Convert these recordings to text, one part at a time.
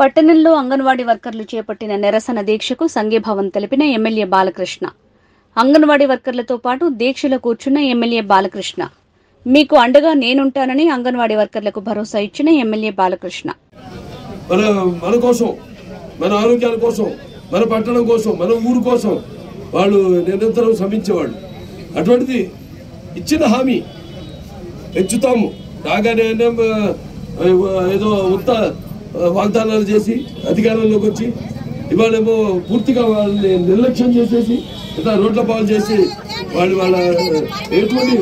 పట్టణంలో అంగన్వాడీ వర్కర్లు చేపట్టిన నిరసన దీక్షకు సంఘీభావం తెలిపిన ఎమ్మెల్యే బాలకృష్ణ. అంగన్వాడీ వర్కర్లతో పాటు దీక్షలో కూర్చున్న ఎమ్మెల్యే బాలకృష్ణ. మీకు అండగా నేనుంటానని అంగన్వాడీ వర్కర్లకు భరోసా ఇచ్చిన ఎమ్మెల్యే బాలకృష్ణ. మన కోసం, మన ఆరోగ్యాల కోసం, మన పట్టణం కోసం, మన ఊరు కోసం వాళ్ళు నిరంతరం శ్రమించేవాళ్ళు. అటువంటిది ఇచ్చిన హామీ ఎచ్చుతాము రాగానే ఏదో ఉత్త వాగ్దానాలు చేసి అధికారంలోకి వచ్చి ఇవాళేమో పూర్తిగా వాళ్ళని నిర్లక్ష్యం చేసేసి ఇట్లా రోడ్ల పాలు చేసి వాళ్ళ ఎటువంటి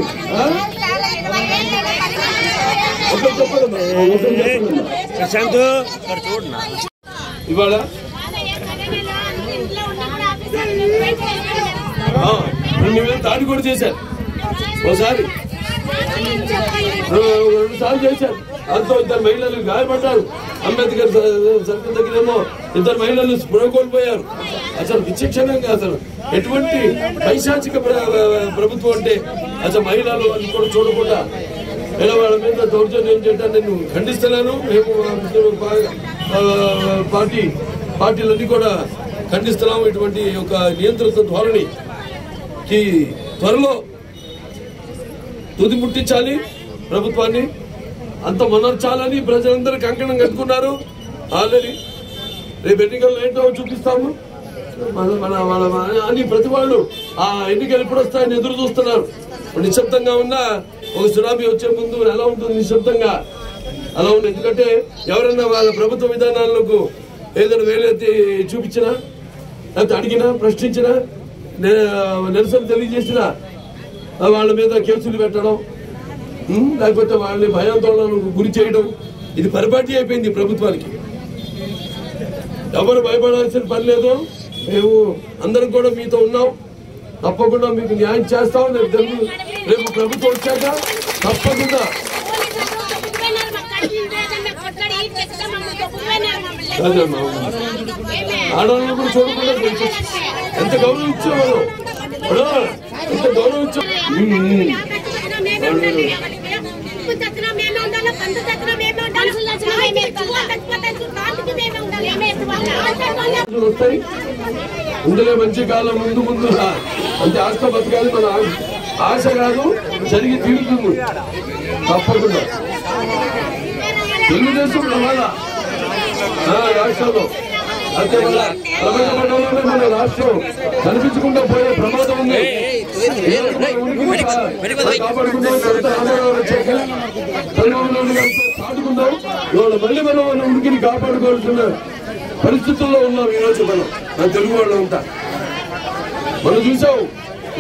ఇవాళ దాడి కూడా చేశారు. ఒకసారి 2 సార్లు చేశారు. దాంతో 2 మహిళలు గాయపడ్డారు. అంబేద్కర్ సర్కిల్ దగ్గరేమో 2 మహిళలు స్పృహ కోల్పోయారు. అసలు విచక్షణంగా అసలు ఎటువంటి పైశాచిక ప్రభుత్వం అంటే అసలు మహిళలు అని కూడా చూడకుండా వాళ్ళ మీద దౌర్జన్యం చేయడం నేను ఖండిస్తున్నాను. మేము పార్టీలన్నీ కూడా ఖండిస్తున్నాము. ఇటువంటి ఒక నియంత్రిత ధోరణికి త్వరలో తుది ముట్టించాలి. ప్రభుత్వాన్ని అంత మనర్చాలని ప్రజలందరూ కంకణం కట్టుకున్నారు. ఆల్రెడీ రేపు ఎన్నికల్లో ఏంటో చూపిస్తాము అని ప్రతి వాళ్ళు ఆ ఎన్నికలు ఎప్పుడు వస్తాయని ఎదురు చూస్తున్నారు. నిశ్శబ్దంగా ఉన్నా ఒక సునామీ వచ్చే ముందు ఎలా ఉంటుంది నిశ్శబ్దంగా అలా ఉంది. ఎందుకంటే ఎవరైనా వాళ్ళ ప్రభుత్వ విధానాలకు ఏదైనా వేలెత్తి చూపించినా, లేకపోతే అడిగినా, ప్రశ్నించినా, నిరసన తెలియజేసినా వాళ్ళ మీద కేసులు పెట్టడం, లేకపోతే వాళ్ళని భయాందోళనకు గురి చేయడం, ఇది పరిపాటి అయిపోయింది ప్రభుత్వానికి. ఎవరు భయపడాల్సిన పని లేదు. మేము అందరం కూడా మీతో ఉన్నాం. తప్పకుండా మీకు న్యాయం చేస్తాం. రేపు ప్రభుత్వం వచ్చాక తప్పకుండా ఆడవాళ్ళని కూడా చూడకుండా ఎంత గౌరవం ఇచ్చేవాళ్ళు, ఎంత గౌరవం ఇచ్చా. వస్తాయి ఇందులో మంచి కాలం ముందు అంటే ఆస్త బతకాలి. మన ఆశ కాదు, జరిగి తీరుతుంది తప్పకుండా. తెలుగుదేశం రవాణా రాష్ట్రంలో అంటే ప్రపంచపటంలోనే మన రాష్ట్రం కనిపించకుండా పోయే ప్రమాదం ఉంది. కాపాడుకుందాం, చాటుకుందాం. ఇవాళ మళ్ళీ మనం ఉనికిని కాపాడుకోవాల్సిన పరిస్థితుల్లో ఉన్నాం ఈరోజు మన తెలుగు వాళ్ళు ఉంటా. మనం చూసాం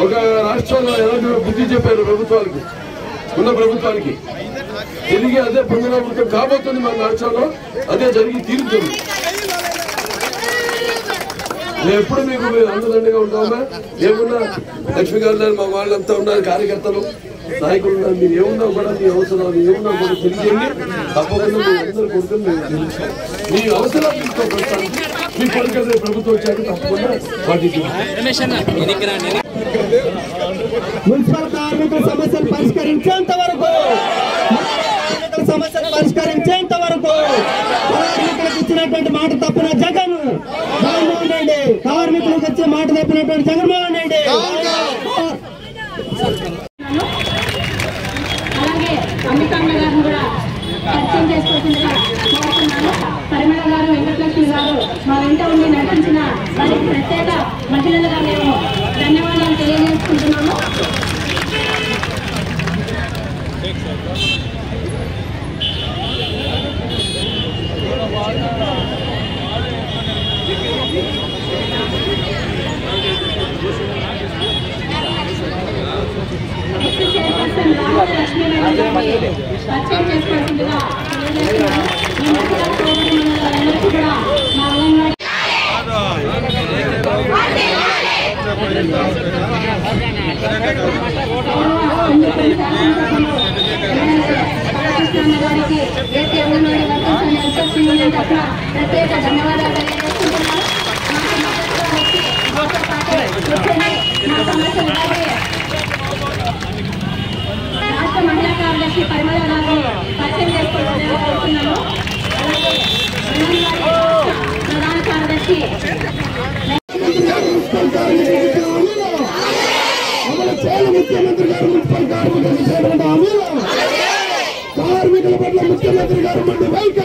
ఒక రాష్ట్రంలో ఎలాంటి బుద్ధి చెప్పారు ప్రభుత్వానికి, ఉన్న ప్రభుత్వానికి. తిరిగి అదే పునరావృతం కాబోతుంది మన రాష్ట్రంలో. అదే జరిగి తీరుతుంది. నేను ఎప్పుడు మీకు అండదండగా ఉంటామా. ఏమున్నా లక్ష్మీ గారు మా వాళ్ళంతా ఉన్నారు, కార్యకర్తలు, నాయకులు ఉన్నారు. మీరు ఏమున్నా కూడా మీ అవసరాలు ఏమున్నా కూడా తెలియజేయండి. తప్పకుండా మీ అందరూ కొడుకుని మీ అవసరాలు తీసుకోవడానికి మీ కొడుకు ప్రభుత్వం వచ్చాక తప్పకుండా పాటించండి. మున్సిపల్ కార్మికుల సమస్యలు పరిష్కరించేంత వరకు కార్మికులకు ఇచ్చినటువంటి మాట తప్పిన జగన్మోహన్ రెడ్డి, కార్మికులకు వచ్చే మాట తప్పినటువంటి జగన్మోహన్ రెడ్డి. అలాగే అమితమ్మ గారిని కూడా పరిచయం చేసుకోవాల్సిందిగా కోరుతున్నాను. పరిమళ గారు, వెంకటలక్ష్మి గారు మా వెంట ఉండి నటించిన వారికి ప్రత్యేక మహిళలుగా మేము ధన్యవాదాలు తెలియజేసుకుంటున్నాము. చైర్పర్సన్ రాహుల్ లక్ష్మీ పరిచయం చేసుకోవాల్సిందిగా తెలియజేస్తున్నాము. కూడా మా అంగన్వాడీ గారికి ఏపీ అంగన్వాడీ వర్కర్స్ ప్రత్యేక ధన్యవాదాలు తెలియజేస్తున్నాము. రాష్ట్ర మహిళా కార్యదర్శి పరిమళ గారు పరిచయం చేసుకోవాలని కోరుతున్నాము. జగన్మోహన్ రెడ్డి వైఖరి